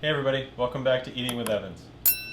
Hey everybody, welcome back to Eating with Evans.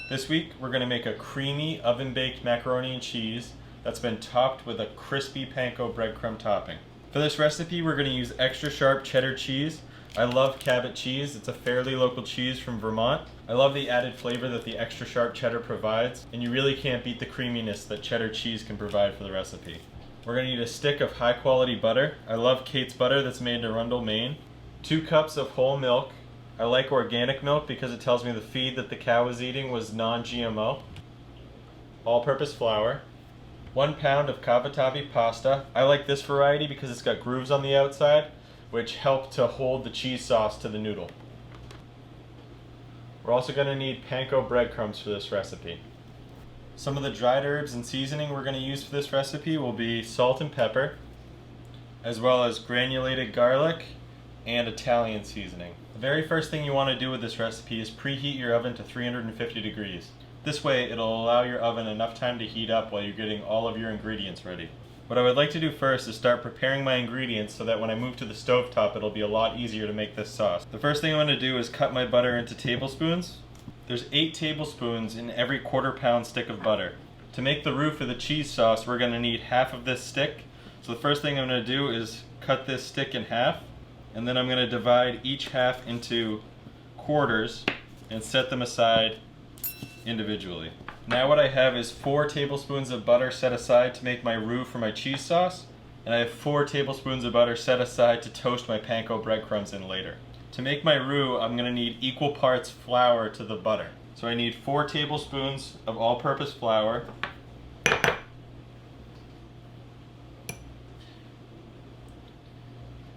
This week we're going to make a creamy oven-baked macaroni and cheese that's been topped with a crispy panko breadcrumb topping. For this recipe we're going to use extra sharp cheddar cheese. I love Cabot cheese. It's a fairly local cheese from Vermont. I love the added flavor that the extra sharp cheddar provides, and you really can't beat the creaminess that cheddar cheese can provide for the recipe. We're going to need a stick of high quality butter. I love Kate's butter that's made in Arundel, Maine. 2 cups of whole milk. I like organic milk because it tells me the feed that the cow was eating was non-GMO. All-purpose flour. 1 pound of Cavatappi pasta. I like this variety because it's got grooves on the outside, which help to hold the cheese sauce to the noodle. We're also going to need panko breadcrumbs for this recipe. Some of the dried herbs and seasoning we're going to use for this recipe will be salt and pepper, as well as granulated garlic and Italian seasoning. The very first thing you want to do with this recipe is preheat your oven to 350 degrees. This way it'll allow your oven enough time to heat up while you're getting all of your ingredients ready. What I would like to do first is start preparing my ingredients so that when I move to the stovetop it'll be a lot easier to make this sauce. The first thing I'm going to do is cut my butter into tablespoons. There's 8 tablespoons in every 1/4 pound stick of butter. To make the roux for the cheese sauce we're going to need half of this stick. So the first thing I'm going to do is cut this stick in half, and then I'm going to divide each half into quarters and set them aside individually. Now what I have is 4 tablespoons of butter set aside to make my roux for my cheese sauce, and I have 4 tablespoons of butter set aside to toast my panko breadcrumbs in later. To make my roux, I'm going to need equal parts flour to the butter. So I need 4 tablespoons of all-purpose flour,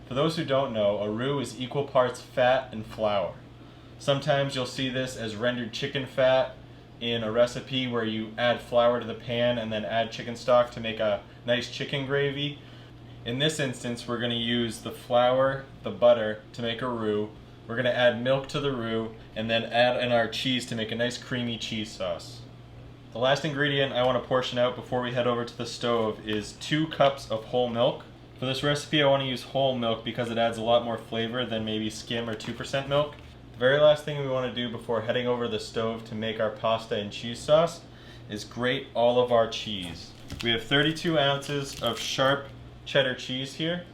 For those who don't know, a roux is equal parts fat and flour. Sometimes you'll see this as rendered chicken fat in a recipe where you add flour to the pan and then add chicken stock to make a nice chicken gravy. In this instance, we're going to use the flour, the butter to make a roux. We're going to add milk to the roux and then add in our cheese to make a nice creamy cheese sauce. The last ingredient I want to portion out before we head over to the stove is 2 cups of whole milk. For this recipe I want to use whole milk because it adds a lot more flavor than maybe skim or 2% milk. The very last thing we want to do before heading over to the stove to make our pasta and cheese sauce is grate all of our cheese. We have 32 ounces of sharp cheddar cheese here.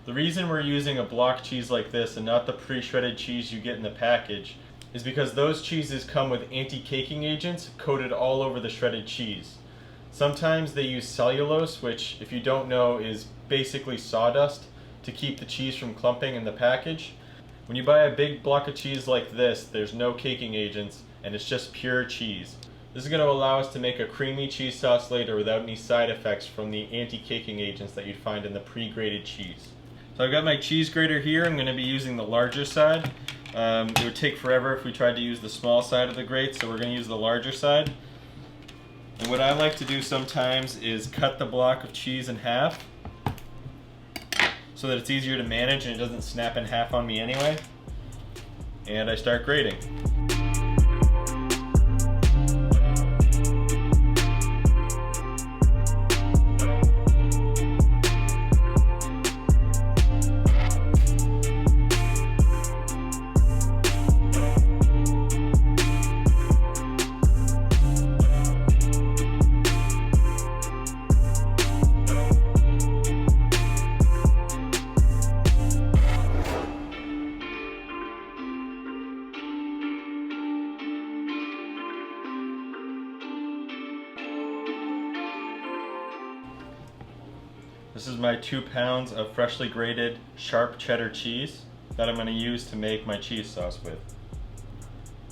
The reason we're using a block cheese like this and not the pre-shredded cheese you get in the package is because those cheeses come with anti-caking agents coated all over the shredded cheese. Sometimes they use cellulose, which if you don't know is basically sawdust, to keep the cheese from clumping in the package. When you buy a big block of cheese like this, there's no caking agents and it's just pure cheese. This is going to allow us to make a creamy cheese sauce later without any side effects from the anti-caking agents that you'd find in the pre-grated cheese. So I've got my cheese grater here. I'm going to be using the larger side. It would take forever if we tried to use the small side of the grate, so we're going to use the larger side. And what I like to do sometimes is cut the block of cheese in half so that it's easier to manage and it doesn't snap in half on me anyway. And I start grating. This is my 2 pounds of freshly grated sharp cheddar cheese that I'm going to use to make my cheese sauce with.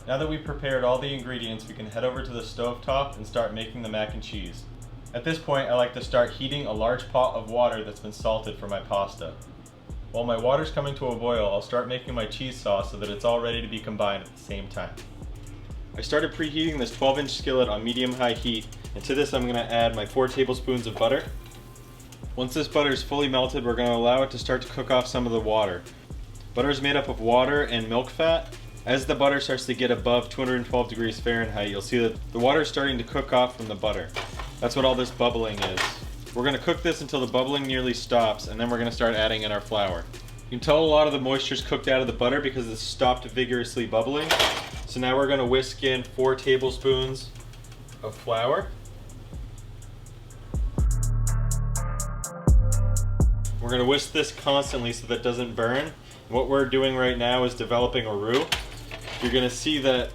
Now that we've prepared all the ingredients, we can head over to the stovetop and start making the mac and cheese. At this point, I like to start heating a large pot of water that's been salted for my pasta. While my water's coming to a boil, I'll start making my cheese sauce so that it's all ready to be combined at the same time. I started preheating this 12-inch skillet on medium-high heat, and to this I'm going to add my 4 tablespoons of butter. Once this butter is fully melted, we're going to allow it to start to cook off some of the water. Butter is made up of water and milk fat. As the butter starts to get above 212 degrees Fahrenheit, you'll see that the water is starting to cook off from the butter. That's what all this bubbling is. We're going to cook this until the bubbling nearly stops, and then we're going to start adding in our flour. You can tell a lot of the moisture's cooked out of the butter because it's stopped vigorously bubbling. So now we're going to whisk in 4 tablespoons of flour. We're going to whisk this constantly so that it doesn't burn. What we're doing right now is developing a roux. You're going to see that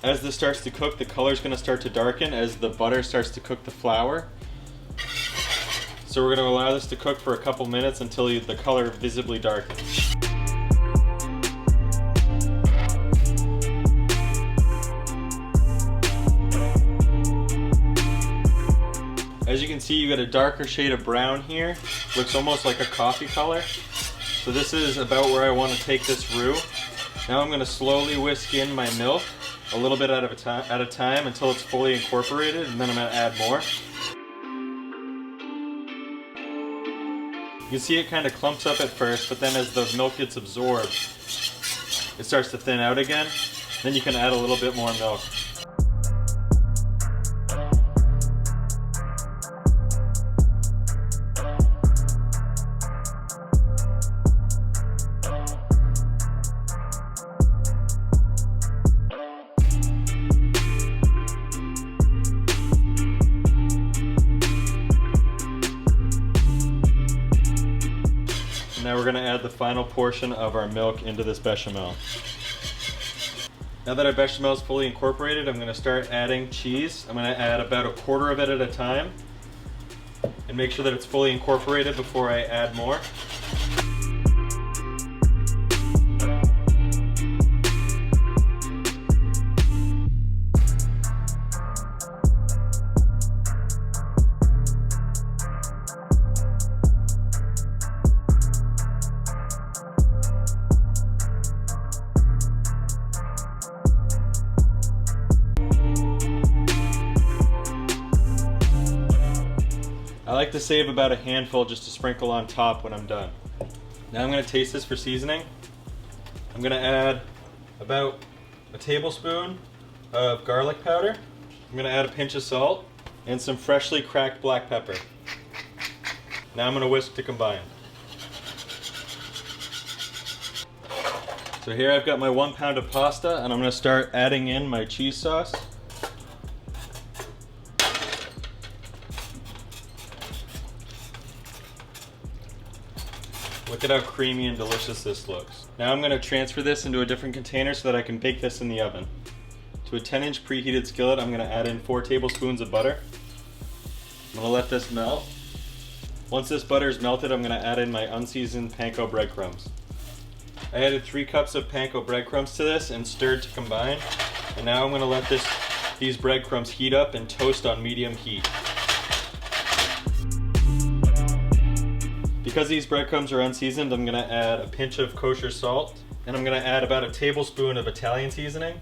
as this starts to cook, the color is going to start to darken as the butter starts to cook the flour. So we're going to allow this to cook for a couple minutes until the color visibly darkens. As you can see, you got a darker shade of brown here. Looks almost like a coffee color. So this is about where I want to take this roux. Now I'm going to slowly whisk in my milk a little bit at a time until it's fully incorporated, and then I'm going to add more. You can see it kind of clumps up at first, but then as the milk gets absorbed, it starts to thin out again. Then you can add a little bit more milk. Now we're going to add the final portion of our milk into this bechamel. Now that our bechamel is fully incorporated, I'm going to start adding cheese. I'm going to add about 1/4 of it at a time and make sure that it's fully incorporated before I add more. I like to save about a handful just to sprinkle on top when I'm done. Now I'm going to taste this for seasoning. I'm going to add about a tablespoon of garlic powder. I'm going to add a pinch of salt and some freshly cracked black pepper. Now I'm going to whisk to combine. So here I've got my 1 pound of pasta, and I'm going to start adding in my cheese sauce. Look at how creamy and delicious this looks. Now I'm going to transfer this into a different container so that I can bake this in the oven. To a 10-inch preheated skillet, I'm going to add in 4 tablespoons of butter. I'm going to let this melt. Once this butter is melted, I'm going to add in my unseasoned Panko breadcrumbs. I added 3 cups of Panko breadcrumbs to this and stirred to combine. And now I'm going to let these breadcrumbs heat up and toast on medium heat. Because these breadcrumbs are unseasoned, I'm going to add a pinch of kosher salt, and I'm going to add about a tablespoon of Italian seasoning.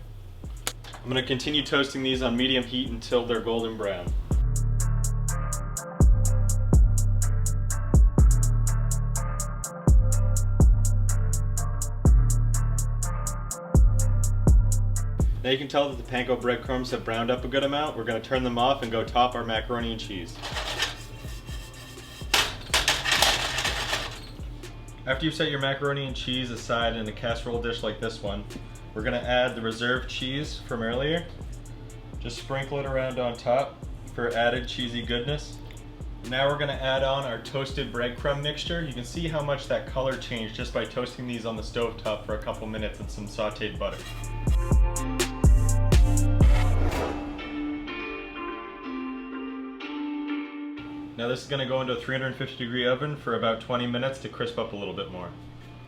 I'm going to continue toasting these on medium heat until they're golden brown. Now you can tell that the Panko breadcrumbs have browned up a good amount. We're going to turn them off and go top our macaroni and cheese. After you've set your macaroni and cheese aside in a casserole dish like this one, we're going to add the reserved cheese from earlier. Just sprinkle it around on top for added cheesy goodness. Now we're going to add on our toasted breadcrumb mixture. You can see how much that color changed just by toasting these on the stovetop for a couple minutes in some sauteed butter. Now this is going to go into a 350-degree oven for about 20 minutes to crisp up a little bit more.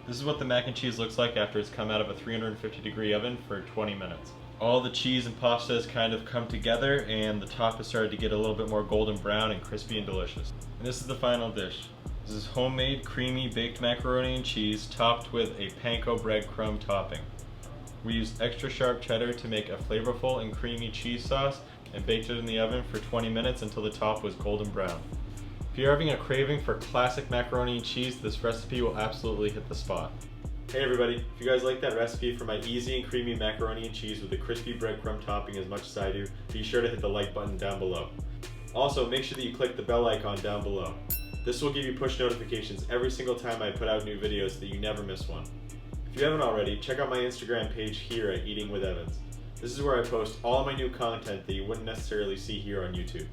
This is what the mac and cheese looks like after it's come out of a 350-degree oven for 20 minutes. All the cheese and pasta has kind of come together, and the top has started to get a little bit more golden brown and crispy and delicious. And this is the final dish. This is homemade creamy baked macaroni and cheese topped with a Panko breadcrumb topping. We used extra sharp cheddar to make a flavorful and creamy cheese sauce and baked it in the oven for 20 minutes until the top was golden brown. If you're having a craving for classic macaroni and cheese, this recipe will absolutely hit the spot. Hey everybody, if you guys like that recipe for my easy and creamy macaroni and cheese with a crispy breadcrumb topping as much as I do, be sure to hit the like button down below. Also, make sure that you click the bell icon down below. This will give you push notifications every single time I put out new videos so that you never miss one. If you haven't already, check out my Instagram page here at Eating with Evans. This is where I post all my new content that you wouldn't necessarily see here on YouTube.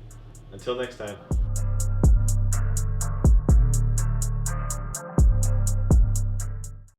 Until next time.